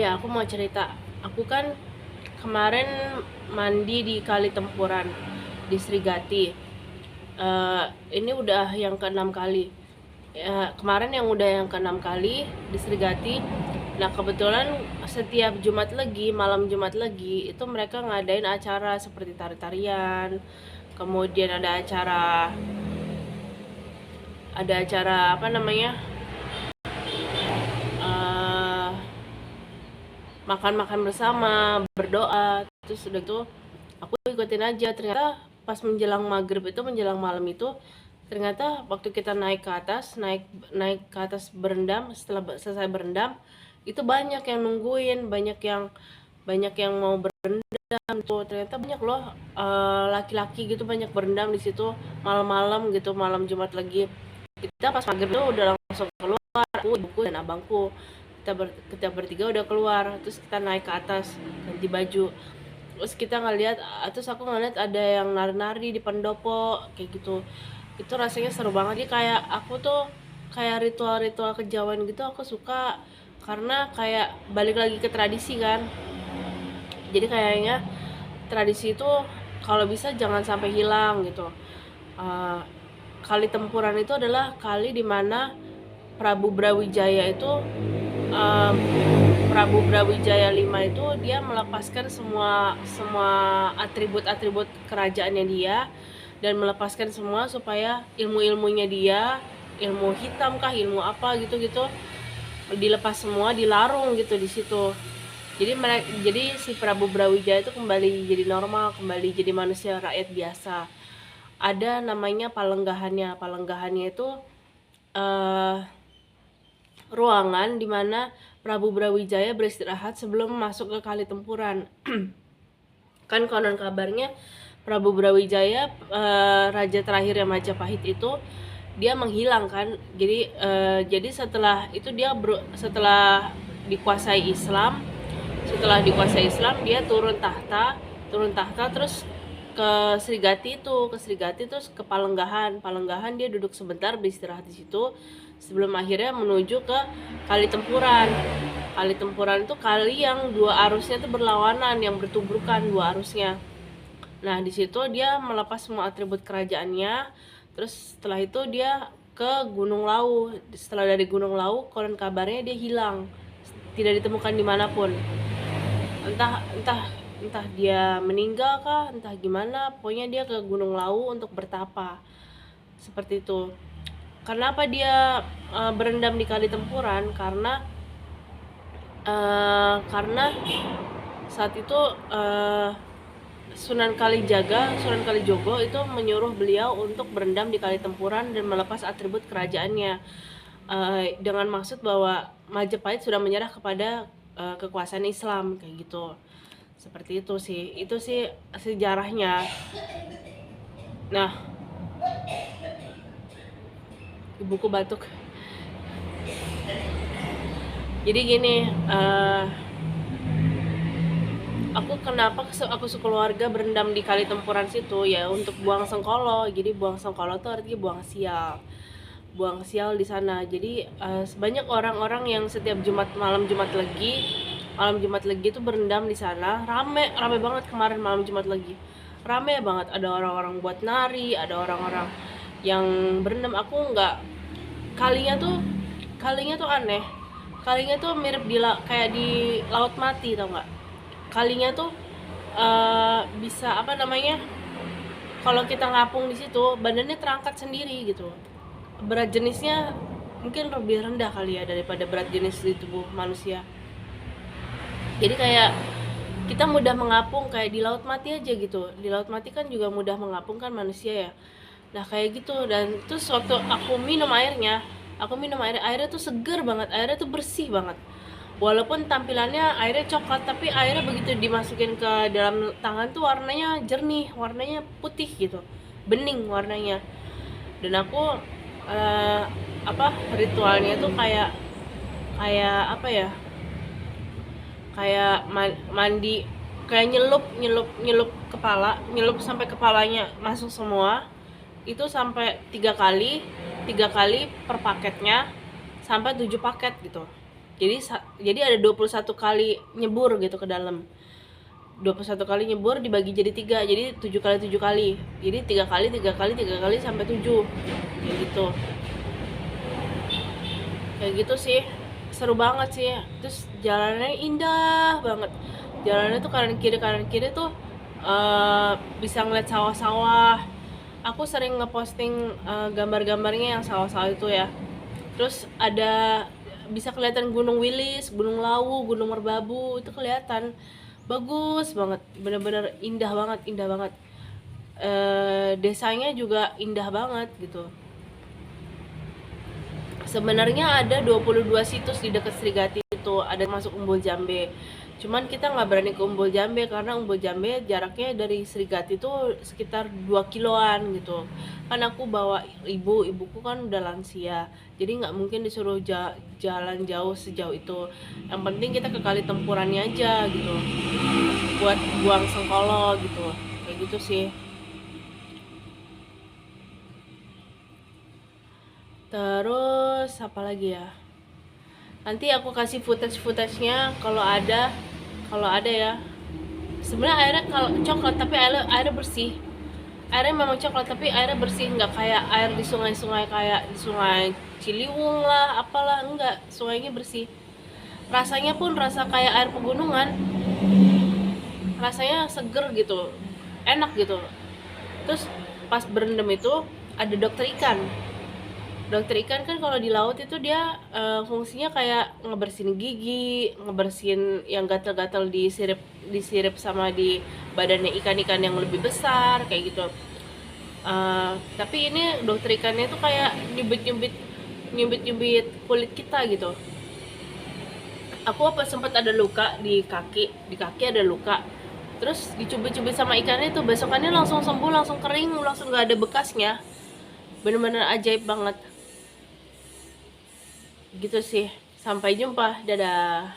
Iya, aku mau cerita. Aku kan kemarin mandi di Kali Tempuran di Srigati. Eh, ini udah yang keenam kali. Kemarin yang udah yang keenam kali di Srigati. Nah, kebetulan setiap Jumat Legi, malam Jumat Legi, itu mereka ngadain acara seperti tari-tarian. Kemudian ada acara apa namanya? eh Makan-makan bersama, berdoa. Terus udah tuh aku ikutin aja. Ternyata pas menjelang maghrib itu, menjelang malam itu, ternyata waktu kita naik ke atas, naik ke atas berendam, setelah selesai berendam, itu banyak yang nungguin, banyak yang mau berendam tuh. Ternyata banyak loh, laki-laki gitu banyak berendam di situ malam-malam gitu, malam Jumat lagi. Kita pas maghrib tuh udah langsung keluar, aku, ibuku dan abangku. Kita bertiga udah keluar, terus kita naik ke atas ganti baju. Terus kita ngeliat, terus aku ngeliat ada yang nari-nari di pendopo kayak gitu. Itu rasanya seru banget. Jadi kayak aku tuh kayak ritual-ritual kejawen gitu aku suka, karena kayak balik lagi ke tradisi kan. Jadi kayaknya tradisi itu kalau bisa jangan sampai hilang gitu. Eh, Kali Tempuran itu adalah kali dimana Prabu Brawijaya itu, em, Prabu Brawijaya V itu dia melepaskan semua semua atribut-atribut kerajaannya dia, dan melepaskan semua supaya ilmu-ilmunya dia, ilmu hitam kah, ilmu apa gitu-gitu, dilepas semua, dilarung gitu di situ. Jadi si Prabu Brawijaya itu kembali jadi normal, kembali jadi manusia rakyat biasa. Ada namanya palenggahannya. Palenggahannya itu eh ruangan di mana Prabu Brawijaya beristirahat sebelum masuk ke Kali Tempuran. Kan konon kabarnya Prabu Brawijaya, raja terakhir yang Majapahit itu, dia menghilang kan. Jadi setelah itu setelah dikuasai Islam, dia turun tahta terus ke Srigati terus ke Palenggahan dia duduk sebentar beristirahat di situ sebelum akhirnya menuju ke Kali Tempuran. Kali Tempuran itu kali yang dua arusnya itu berlawanan, yang bertubrukan dua arusnya. Nah, di situ dia melepas semua atribut kerajaannya. Terus setelah itu dia ke Gunung Lawu. Setelah dari Gunung Lawu, konon kabarnya dia hilang, tidak ditemukan dimanapun. Entah entah entah dia meninggal kah, entah gimana. Pokoknya dia ke Gunung Lawu untuk bertapa, seperti itu. Kenapa dia berendam di Kali Tempuran? Karena saat itu Sunan Kalijogo itu menyuruh beliau untuk berendam di Kali Tempuran dan melepas atribut kerajaannya, dengan maksud bahwa Majapahit sudah menyerah kepada kekuasaan Islam kayak gitu. Seperti itu sih sejarahnya. Nah, ibuku batuk. Jadi gini, aku sekeluarga berendam di Kali Tempuran situ ya untuk buang sengkolo. Jadi buang sengkolo tuh artinya buang sial di sana. Jadi banyak orang-orang yang setiap malam Jumat Legi itu berendam di sana. Rame rame banget kemarin malam Jumat Legi, rame banget. Ada orang-orang buat nari, ada orang-orang yang berendam. Aku nggak, kalinya tuh aneh. Kalinya tuh mirip kayak di Laut Mati, tau nggak? Kalinya tuh bisa apa namanya, kalau kita ngapung di situ badannya terangkat sendiri gitu. Berat jenisnya mungkin lebih rendah kali ya daripada berat jenis di tubuh manusia. Jadi kayak kita mudah mengapung kayak di Laut Mati aja gitu. Di Laut Mati kan juga mudah mengapung kan manusia ya. Nah kayak gitu. Dan terus waktu airnya tuh seger banget, airnya tuh bersih banget. Walaupun tampilannya airnya coklat, tapi airnya begitu dimasukin ke dalam tangan tuh warnanya jernih, warnanya putih gitu, bening warnanya. Dan aku eh, ritualnya tuh kayak kayak apa ya, kayak mandi, kayak nyelup nyelup nyelup kepala, nyelup sampai kepalanya masuk semua. Itu sampai 3 kali per paketnya, sampai 7 paket gitu. Jadi ada 21 kali nyebur gitu ke dalam. 21 kali nyebur dibagi jadi 3, jadi 7 kali 7 kali. Jadi 3 kali 3 kali 3 kali sampai 7. Kayak gitu. Kayak gitu sih. Seru banget sih. Terus jalannya indah banget. Jalannya tuh kanan kiri tuh bisa ngeliat sawah-sawah. Aku sering ngeposting gambar-gambarnya yang sawah-sawah itu ya. Terus ada bisa kelihatan Gunung Wilis, Gunung Lawu, Gunung Merbabu, itu kelihatan bagus banget, bener-bener indah banget, indah banget. Desanya juga indah banget gitu. Sebenarnya ada 22 situs di dekat Srigati itu, ada masuk Umbul Jambe. Cuman kita nggak berani ke Umbul Jambe karena Umbul Jambe jaraknya dari Srigati itu sekitar 2 kiloan gitu. Kan aku bawa ibuku kan udah lansia. Jadi nggak mungkin disuruh jalan jauh sejauh itu. Yang penting kita ke Kali Tempurannya aja gitu. Buat buang Sengkolo gitu. Kayak gitu sih. Terus apa lagi ya? Nanti aku kasih footage-nya kalau ada ya. Sebenarnya airnya kalau coklat tapi airnya bersih. Airnya memang coklat tapi airnya bersih, nggak kayak air di sungai-sungai kayak di Sungai Ciliwung lah, apalah, enggak. Sungainya bersih. Rasanya pun rasa kayak air pegunungan. Rasanya seger gitu. Enak gitu. Terus pas berendam itu ada dokter ikan. Dokter ikan kan kalau di laut itu dia fungsinya kayak ngebersihin gigi, ngebersihin yang gatal-gatal disirip sama di badannya ikan-ikan yang lebih besar kayak gitu. Tapi ini dokter ikannya tuh kayak nyubit kulit kita gitu. Aku sempat ada luka di kaki ada luka. Terus dicubit-cubit sama ikannya tuh besokannya langsung sembuh, langsung kering, langsung gak ada bekasnya. Bener-bener ajaib banget. Gitu sih. Sampai jumpa. Dadah.